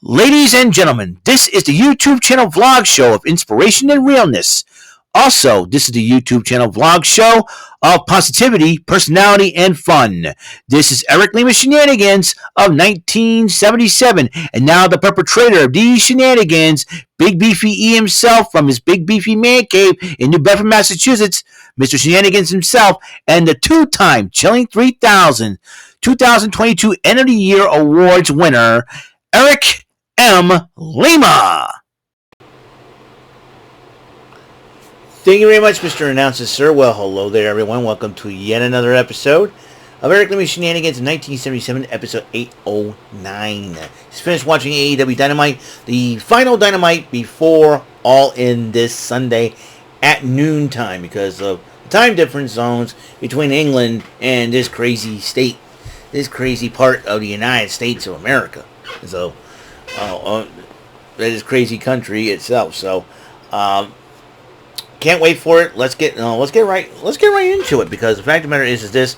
Ladies and gentlemen, this is the YouTube channel vlog show of inspiration and realness. Also, this is the YouTube channel vlog show of positivity, personality, and fun. This is Eric Lima Shenanigans of 1977, and now the perpetrator of these shenanigans, Big Beefy E himself from his Big Beefy Man Cave in New Bedford, Massachusetts, Mr. Shenanigans himself, and the two-time Chilling 3000 2022 End of the Year Awards winner, Eric M. Lima. Thank you very much, Mr. Announcer, sir. Well, hello there, everyone. Welcome to yet another episode of Eric Lima Shenanigans, 1977, episode 809. Just finished watching AEW Dynamite, the final Dynamite before All In this Sunday at noontime because of the time difference zones between England and this crazy state, this crazy part of the United States of America. So, this crazy country itself. So, can't wait for it. Let's get right into it, because the fact of the matter is this: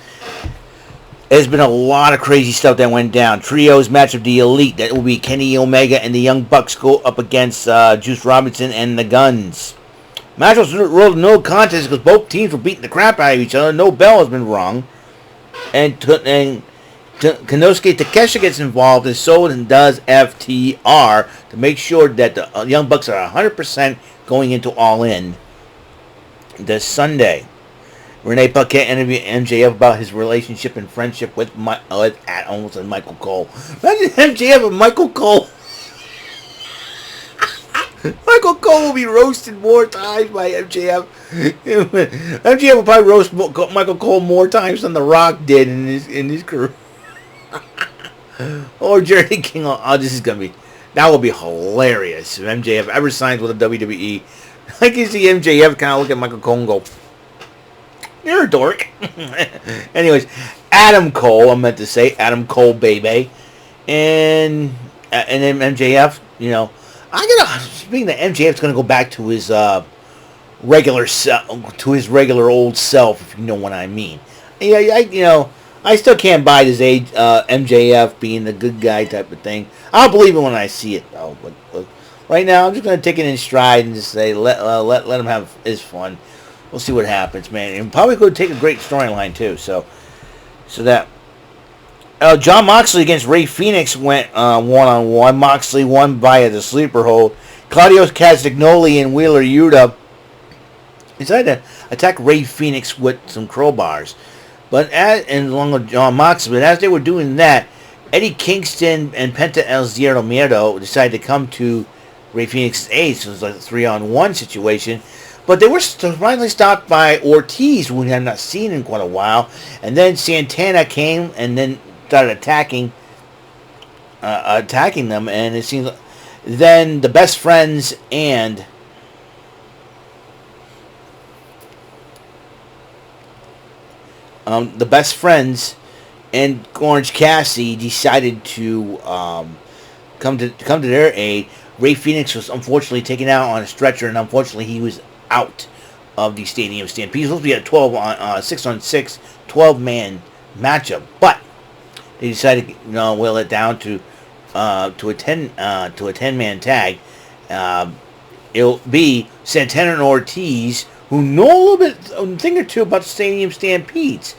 there's been a lot of crazy stuff that went down. Trios match of the Elite, that will be Kenny Omega and the Young Bucks go up against Juice Robinson and the Guns. Match was ruled no contest because both teams were beating the crap out of each other. No bell has been rung, and Konosuke Takeshita gets involved, and so does FTR, to make sure that the Young Bucks are 100% going into All In this Sunday. Renee Paquette interviewed MJF about his relationship and friendship with Michael Cole. Imagine MJF and Michael Cole. Michael Cole will be roasted more times by MJF. MJF will probably roast Michael Cole more times than The Rock did in his career. Or Jerry King. That will be hilarious if MJF ever signs with the WWE. I can see MJF kind of look at Michael Cole and go, "You're a dork." Anyways, Adam Cole, I meant to say Adam Cole, baby, and then MJF. Speaking of MJF's gonna go back to his regular old self, if you know what I mean. I still can't buy this age MJF being the good guy type of thing. I'll believe it when I see it, though. But right now, I'm just gonna take it in stride and just say let him have his fun. We'll see what happens, man. And probably could take a great storyline too. So that John Moxley against Ray Phoenix went 1-on-1. Moxley won via the sleeper hold. Claudio Castagnoli and Wheeler Yuta decided to attack Ray Phoenix with some crowbars. Along with John Moxley, but as they were doing that, Eddie Kingston and Penta El Zero Miedo decided to come to Ray Phoenix's aid. So it was like a 3-on-1 situation. But they were finally stopped by Ortiz, who we have not seen in quite a while. And then Santana came and then started attacking them. And it seems then the Best Friends and Orange Cassidy decided to come to their aid. Ray Phoenix was unfortunately taken out on a stretcher, and unfortunately he was out of the Stadium Stampede. He was supposed to be a 6-on-6, 12-man matchup, but they decided to will it down to a 10-man tag. It'll be Santana and Ortiz, who know a thing or two about the Stadium Stampedes.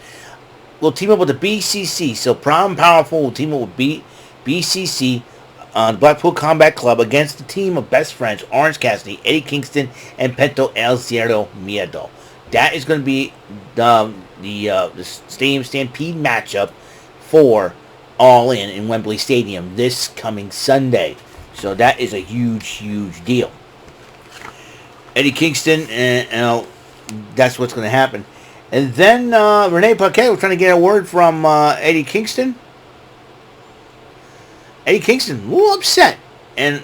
We'll team up with the BCC. So Proud and Powerful will team up with BCC, Blackpool Combat Club, against the team of Best Friends, Orange Cassidy, Eddie Kingston, and Penta El Zero Miedo. That is going to be the Stadium Stampede matchup for All In Wembley Stadium this coming Sunday. So that is a huge, huge deal. Eddie Kingston, and that's what's going to happen. And then Renee Paquette was trying to get a word from Eddie Kingston. Eddie Kingston, a little upset. And,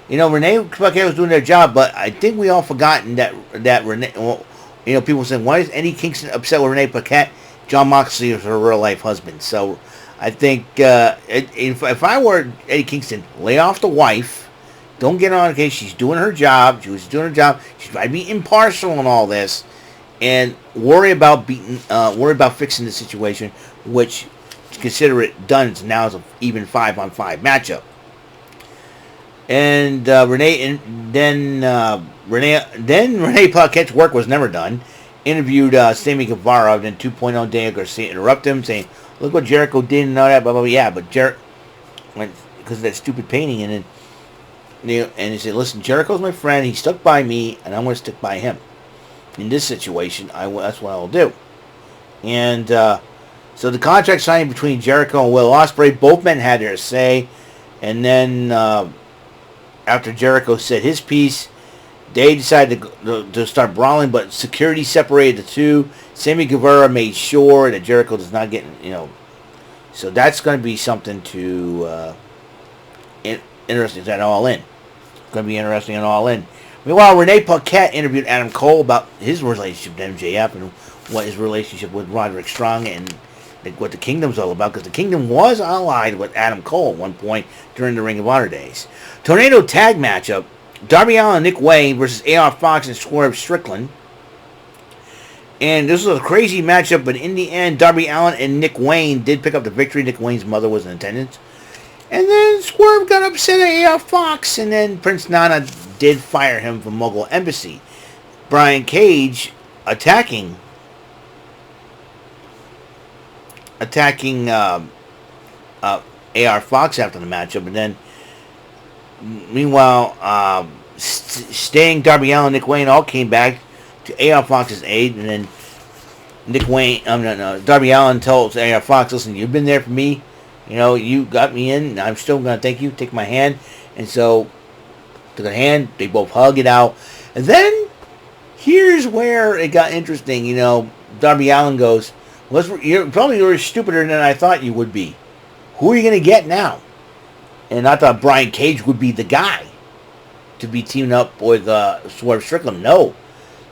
Renee Paquette was doing their job, but I think we all forgotten that Renee, people saying, why is Eddie Kingston upset with Renee Paquette? John Moxley is her real-life husband. So I think if I were Eddie Kingston, lay off the wife. Don't get on, okay? She's doing her job. She was doing her job. She's trying to be impartial in all this, and worry about fixing the situation, which consider it done. So now it's an even 5-on-5 matchup. And Renee Paquette's work was never done. Interviewed Sammy Guevara, then 2.0 Daniel Garcia interrupted him, saying, "Look what Jericho did and all that, blah blah blah." Yeah, but went because of that stupid painting, and then and he said, "Listen, Jericho's my friend. He stuck by me, and I'm going to stick by him. In this situation, that's what I will do." And so the contract signing between Jericho and Will Ospreay, both men had their say, and then after Jericho said his piece, they decided to start brawling, but security separated the two. Sammy Guevara made sure that Jericho does not get, so that's going to be something to interesting. Is that All In? It's going to be interesting and All In. Meanwhile, Renee Paquette interviewed Adam Cole about his relationship with MJF and what his relationship with Roderick Strong and what the Kingdom's all about, because the Kingdom was allied with Adam Cole at one point during the Ring of Honor days. Tornado tag matchup. Darby Allin and Nick Wayne versus AR Fox and Swerve Strickland. And this was a crazy matchup, but in the end, Darby Allin and Nick Wayne did pick up the victory. Nick Wayne's mother was in attendance. And then Swerve got upset at AR Fox, and then Prince Nana did fire him from Mogul Embassy. Brian Cage attacking AR Fox after the matchup, and then meanwhile, Sting, Darby Allin, Nick Wayne all came back to AR Fox's aid, and then Darby Allin tells AR Fox, "Listen, you've been there for me. You got me in, and I'm still going to thank you. Take my hand." And so, took a hand, they both hug it out. And then, here's where it got interesting. Darby Allin goes, you're stupider than I thought you would be. Who are you going to get now? And I thought Brian Cage would be the guy to be teaming up with Swerve Strickland. No.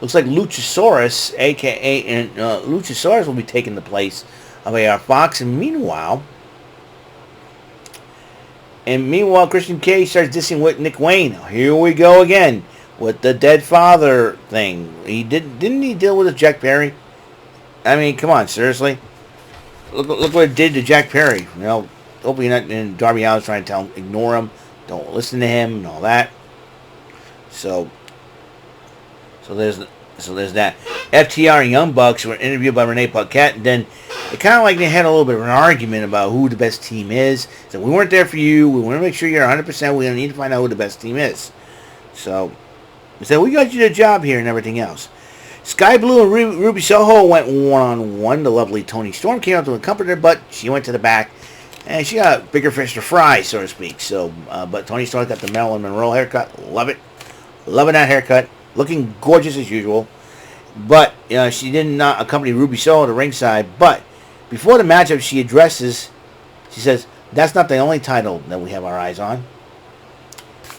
Looks like Luchasaurus, a.k.a. Luchasaurus will be taking the place of AR Fox. And meanwhile, Christian Cage starts dissing with Nick Wayne. Here we go again with the dead father thing. Didn't he deal with Jack Perry? I mean, come on, seriously. Look what it did to Jack Perry. Hopefully not. And Darby Allin's trying to tell him, ignore him, don't listen to him, and all that. So there's that. FTR and Young Bucks were interviewed by Renee Paquette, and then it kind of like they had a little bit of an argument about who the best team is. So we weren't there for you. We want to make sure you're 100%. We need to find out who the best team is. So we said, we got you the job here and everything else. Sky Blue and Ruby Soho went one-on-one. The lovely Toni Storm came out to accompany her, but she went to the back. And she got bigger fish to fry, so to speak. So, but Toni Storm got the Marilyn Monroe haircut. Love it. Loving that haircut. Looking gorgeous as usual. But she did not accompany Ruby Soho to ringside. But before the matchup, she says, "That's not the only title that we have our eyes on."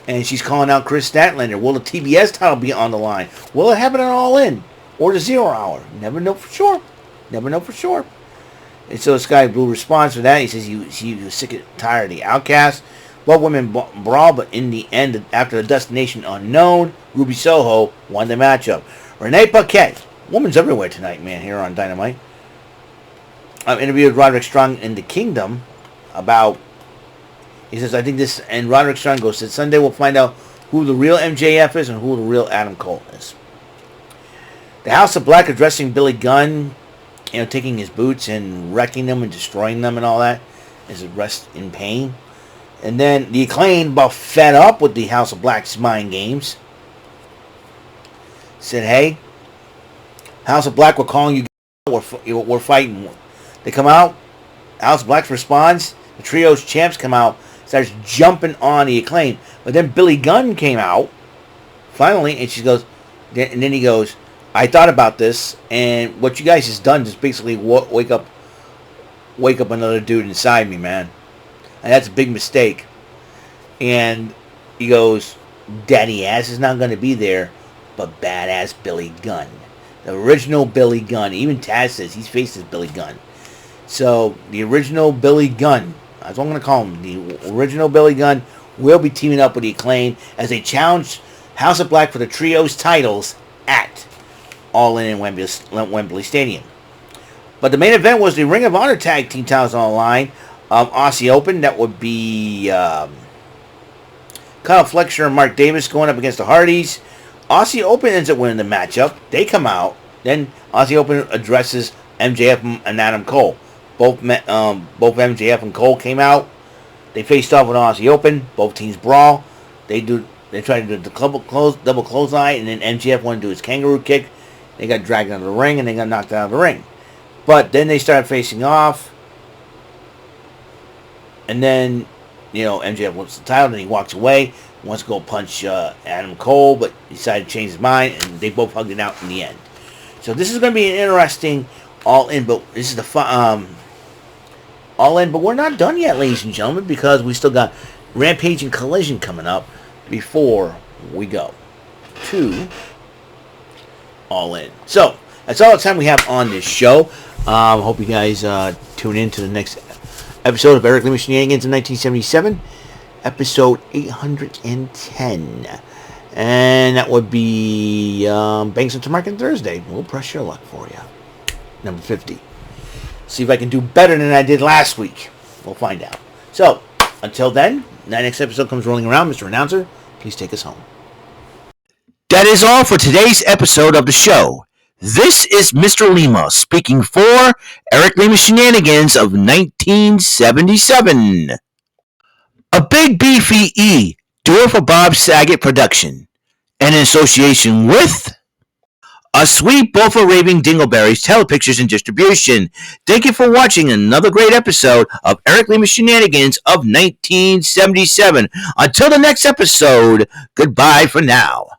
And she's calling out Chris Statlander. Will the TBS title be on the line? Will it happen at All In? Or the 0 Hour? Never know for sure. Never know for sure. And so Sky Blue responds to that. He says he was sick and tired of the Outcast. Both women brawl, but in the end, after the destination unknown, Ruby Soho won the matchup. Renee Paquette, woman's everywhere tonight, man, here on Dynamite. I've interviewed Roderick Strong in the Kingdom about, he says, I think this, and Roderick Strong goes, said Sunday we'll find out who the real MJF is and who the real Adam Cole is. The House of Black addressing Billy Gunn, taking his boots and wrecking them and destroying them and all that, as it rests in pain. And then the Acclaimed, about fed up with the House of Black's mind games, said, "Hey, House of Black, we're calling you. We're fighting." They come out. House of Black responds. The Trios champs come out, starts jumping on the Acclaimed. But then Billy Gunn came out, finally, and and then he goes, "I thought about this, and what you guys has done is basically wake up another dude inside me, man. And that's a big mistake." And he goes, "Daddy Ass is not going to be there, but badass Billy Gunn. The original Billy Gunn." Even Taz says he's faced as Billy Gunn. So, the original Billy Gunn, that's what I'm going to call him, the original Billy Gunn, will be teaming up with the Acclaim as they challenge House of Black for the Trios titles at All In Wembley Stadium. But the main event was the Ring of Honor Tag Team titles on the line. Aussie Open, that would be the Kyle Fletcher and Mark Davis going up against the Hardys. Aussie Open ends up winning the matchup. They come out. Then Aussie Open addresses MJF and Adam Cole. Both MJF and Cole came out. They faced off with Aussie Open. Both teams brawl. They try to do the double clothesline, and then MJF wanted to do his kangaroo kick. They got dragged out of the ring, and they got knocked out of the ring. But then they started facing off. And then, MJF wants the title, and he walks away. Wants to go punch Adam Cole, but decided to change his mind, and they both hugged it out in the end. So this is going to be an interesting All-In, but this is the All-In, but we're not done yet, ladies and gentlemen, because we still got Rampage and Collision coming up before we go to All-In. So that's all the time we have on this show. Hope you guys tune in to the next episode of Eric Lima Shenanigans in 1977, episode 810. And that would be Banks and Tamarkin Thursday. We'll press your luck for you. Number 50. See if I can do better than I did last week. We'll find out. So, until then, the next episode comes rolling around. Mr. Announcer, please take us home. That is all for today's episode of the show. This is Mr. Lima speaking for Eric Lima Shenanigans of 1977. A Big Beefy E, do for Bob Saget production, and in association with A Sweet Bofa Raving Dingleberries Telepictures and Distribution. Thank you for watching another great episode of Eric Lima Shenanigans of 1977. Until the next episode, goodbye for now.